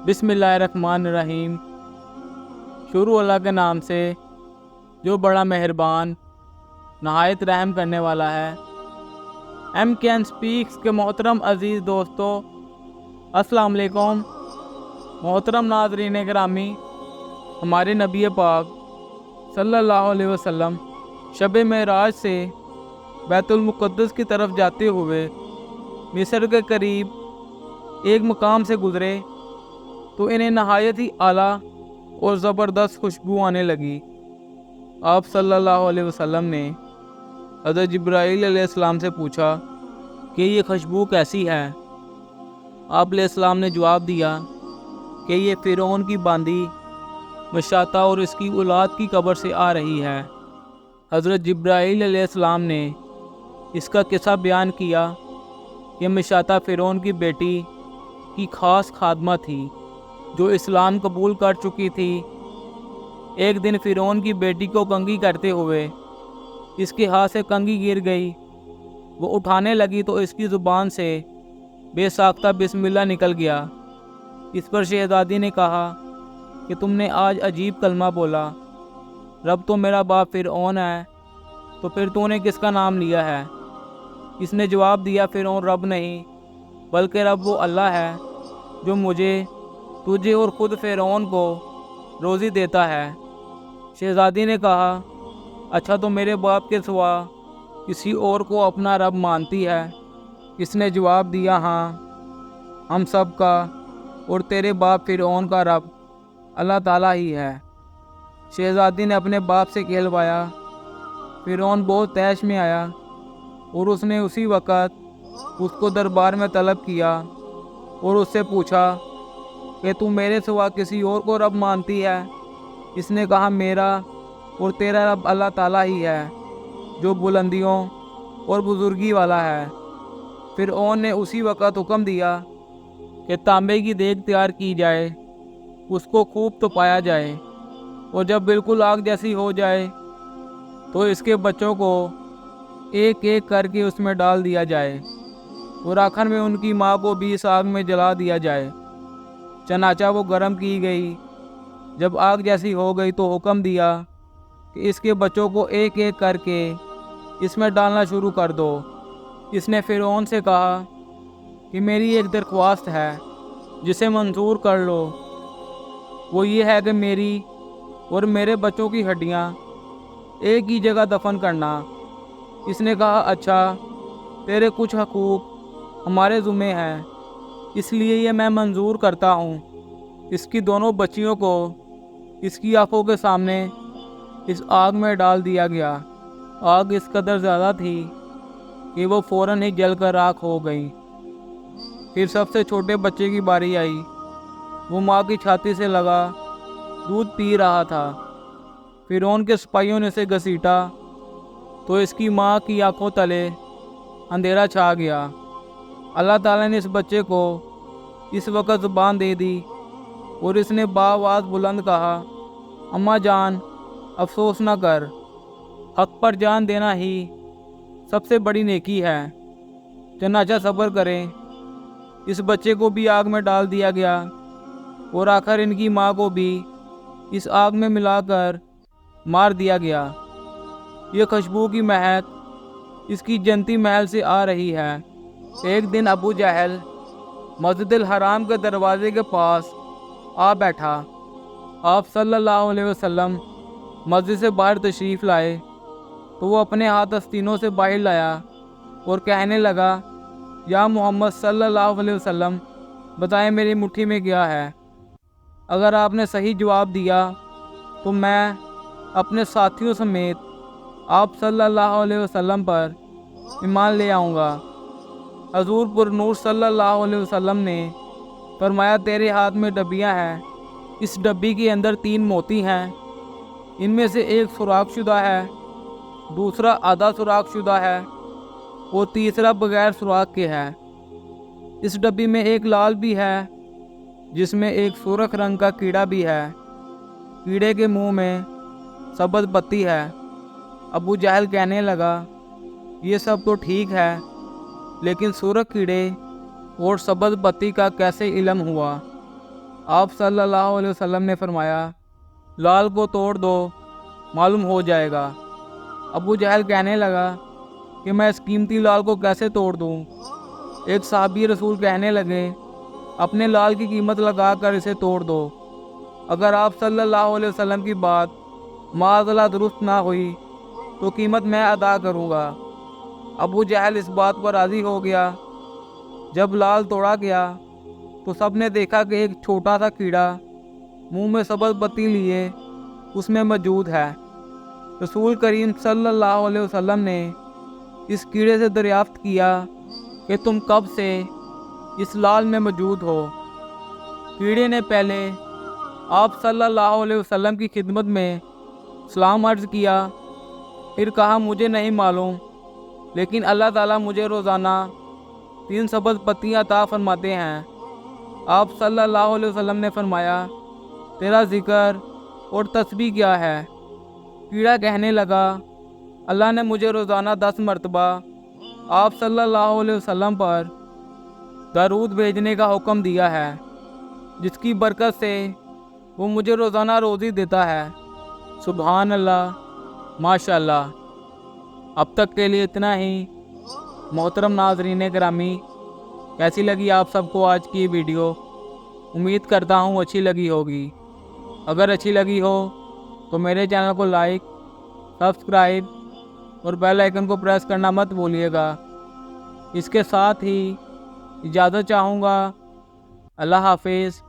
بسم اللہ الرحمن الرحیم۔ شروع اللہ کے نام سے جو بڑا مہربان نہایت رحم کرنے والا ہے۔ ایم کے این سپیکس کے محترم عزیز دوستو، السلام علیکم۔ محترم ناظرین گرامی، ہمارے نبی پاک صلی اللہ علیہ وسلم شب معراج سے بیت المقدس کی طرف جاتے ہوئے مصر کے قریب ایک مقام سے گزرے تو انہیں نہایت ہی اعلیٰ اور زبردست خوشبو آنے لگی۔ آپ صلی اللہ علیہ وسلم نے حضرت جبرائیل علیہ السلام سے پوچھا کہ یہ خوشبو کیسی ہے؟ آپ علیہ السلام نے جواب دیا کہ یہ فرعون کی باندی مشاطہ اور اس کی اولاد کی قبر سے آ رہی ہے۔ حضرت جبرائیل علیہ السلام نے اس کا قصہ بیان کیا کہ مشاطہ فرعون کی بیٹی کی خاص خادمہ تھی جو اسلام قبول کر چکی تھی۔ ایک دن فرعون کی بیٹی کو کنگھی کرتے ہوئے اس کے ہاتھ سے کنگھی گر گئی۔ وہ اٹھانے لگی تو اس کی زبان سے بے ساختہ بسم اللہ نکل گیا۔ اس پر شہزادی نے کہا کہ تم نے آج عجیب کلمہ بولا، رب تو میرا باپ فرعون ہے، تو پھر تو نے کس کا نام لیا ہے؟ اس نے جواب دیا، فرعون رب نہیں بلکہ رب وہ اللہ ہے جو مجھے، تجھے اور خود فرعون کو روزی دیتا ہے۔ شہزادی نے کہا، اچھا تو میرے باپ کے سوا کسی اور کو اپنا رب مانتی ہے؟ اس نے جواب دیا، ہاں، ہم سب کا اور تیرے باپ فرعون کا رب اللہ تعالیٰ ہی ہے۔ شہزادی نے اپنے باپ سے کہلوایا۔ فرعون بہت طیش میں آیا اور اس نے اسی وقت اس کو دربار میں طلب کیا اور اس سے پوچھا کہ تم میرے سوا کسی اور کو رب مانتی ہے؟ اس نے کہا، میرا اور تیرا رب اللہ تعالیٰ ہی ہے جو بلندیوں اور بزرگی والا ہے۔ فرعون نے اسی وقت حکم دیا کہ تانبے کی دیگ تیار کی جائے، اس کو خوب تپایا جائے اور جب بالکل آگ جیسی ہو جائے تو اس کے بچوں کو ایک ایک کر کے اس میں ڈال دیا جائے اور آخر میں ان کی ماں کو بھی اس آگ میں جلا دیا جائے۔ چنانچہ وہ گرم کی گئی۔ جب آگ جیسی ہو گئی تو حکم دیا کہ اس کے بچوں کو ایک ایک کر کے اس میں ڈالنا شروع کر دو۔ اس نے فرعون سے کہا کہ میری ایک درخواست ہے جسے منظور کر لو، وہ یہ ہے کہ میری اور میرے بچوں کی ہڈیاں ایک ہی جگہ دفن کرنا۔ اس نے کہا، اچھا، تیرے کچھ حقوق ہمارے ذمے ہیں، اس لیے یہ میں منظور کرتا ہوں۔ اس کی دونوں بچیوں کو اس کی آنکھوں کے سامنے اس آگ میں ڈال دیا گیا۔ آگ اس قدر زیادہ تھی کہ وہ فوراً ہی جل کر راکھ ہو گئی۔ پھر سب سے چھوٹے بچے کی باری آئی۔ وہ ماں کی چھاتی سے لگا دودھ پی رہا تھا۔ فرعون کے سپاہیوں نے اسے گھسیٹا تو اس کی ماں کی آنکھوں تلے اندھیرا چھا گیا۔ اللہ تعالیٰ نے اس بچے کو اس وقت زبان دے دی اور اس نے بآواز بلند کہا، اماں جان، افسوس نہ کر، حق پر جان دینا ہی سب سے بڑی نیکی ہے، چنانچہ صبر کریں۔ اس بچے کو بھی آگ میں ڈال دیا گیا اور آخر ان کی ماں کو بھی اس آگ میں ملا کر مار دیا گیا۔ یہ خوشبو کی مہک اس کی جنتی محل سے آ رہی ہے۔ ایک دن ابو جہل مسجد الحرام کے دروازے کے پاس آ بیٹھا۔ آپ صلی اللہ علیہ وسلم مسجد سے باہر تشریف لائے تو وہ اپنے ہاتھ آستینوں سے باہر لایا اور کہنے لگا، یا محمد صلی اللہ علیہ وسلم، بتائیں میری مٹھی میں کیا ہے؟ اگر آپ نے صحیح جواب دیا تو میں اپنے ساتھیوں سمیت آپ صلی اللہ علیہ وسلم پر ایمان لے آؤں گا۔ حضور پر نور صلی اللہ علیہ وسلم نے فرمایا، تیرے ہاتھ میں ڈبیاں ہیں، اس ڈبی کے اندر 3 موتی ہیں، ان میں سے ایک سوراخ شدہ ہے، دوسرا آدھا سوراخ شدہ ہے اور تیسرا بغیر سوراخ کے ہے۔ اس ڈبی میں ایک لال بھی ہے جس میں ایک سرخ رنگ کا کیڑا بھی ہے، کیڑے کے منہ میں سبز بتی ہے۔ ابو جہل کہنے لگا، یہ سب تو ٹھیک ہے، لیکن سرخ کیڑے اور سبز بتی کا کیسے علم ہوا؟ آپ صلی اللہ علیہ وسلم نے فرمایا لال کو توڑ دو، معلوم ہو جائے گا۔ ابو جہل کہنے لگا کہ میں اس قیمتی لال کو کیسے توڑ دوں؟ ایک صحابی رسول کہنے لگے اپنے لال کی قیمت لگا کر اسے توڑ دو، اگر آپ صلی اللہ علیہ وسلم کی بات معاذ اللہ درست نہ ہوئی تو قیمت میں ادا کروں گا۔ ابو جہل اس بات پر راضی ہو گیا۔ جب لال توڑا گیا تو سب نے دیکھا کہ ایک چھوٹا سا کیڑا منہ میں سبز بتی لیے اس میں موجود ہے۔ رسول کریم صلی اللہ علیہ وسلم نے اس کیڑے سے دریافت کیا کہ تم کب سے اس لال میں موجود ہو؟ کیڑے نے پہلے آپ صلی اللہ علیہ وسلم کی خدمت میں سلام عرض کیا، پھر کہا مجھے نہیں معلوم، لیکن اللہ تعالیٰ مجھے روزانہ 3 سبز پتیاں عطا فرماتے ہیں۔ آپ صلی اللہ علیہ وسلم نے فرمایا تیرا ذکر اور تسبیح کیا ہے؟ کیڑا کہنے لگا اللہ نے مجھے روزانہ 10 مرتبہ آپ صلی اللہ علیہ وسلم پر درود بھیجنے کا حکم دیا ہے، جس کی برکت سے وہ مجھے روزانہ روزی دیتا ہے۔ سبحان اللہ، ماشاء اللہ۔ اب تک کے لیے اتنا ہی۔ محترم ناظرین گرامی، کیسی لگی آپ سب کو آج کی ویڈیو؟ امید کرتا ہوں اچھی لگی ہوگی۔ اگر اچھی لگی ہو تو میرے چینل کو لائک، سبسکرائب اور بیل آئیکن کو پریس کرنا مت بھولیے گا۔ اس کے ساتھ ہی اجازت چاہوں گا۔ اللہ حافظ۔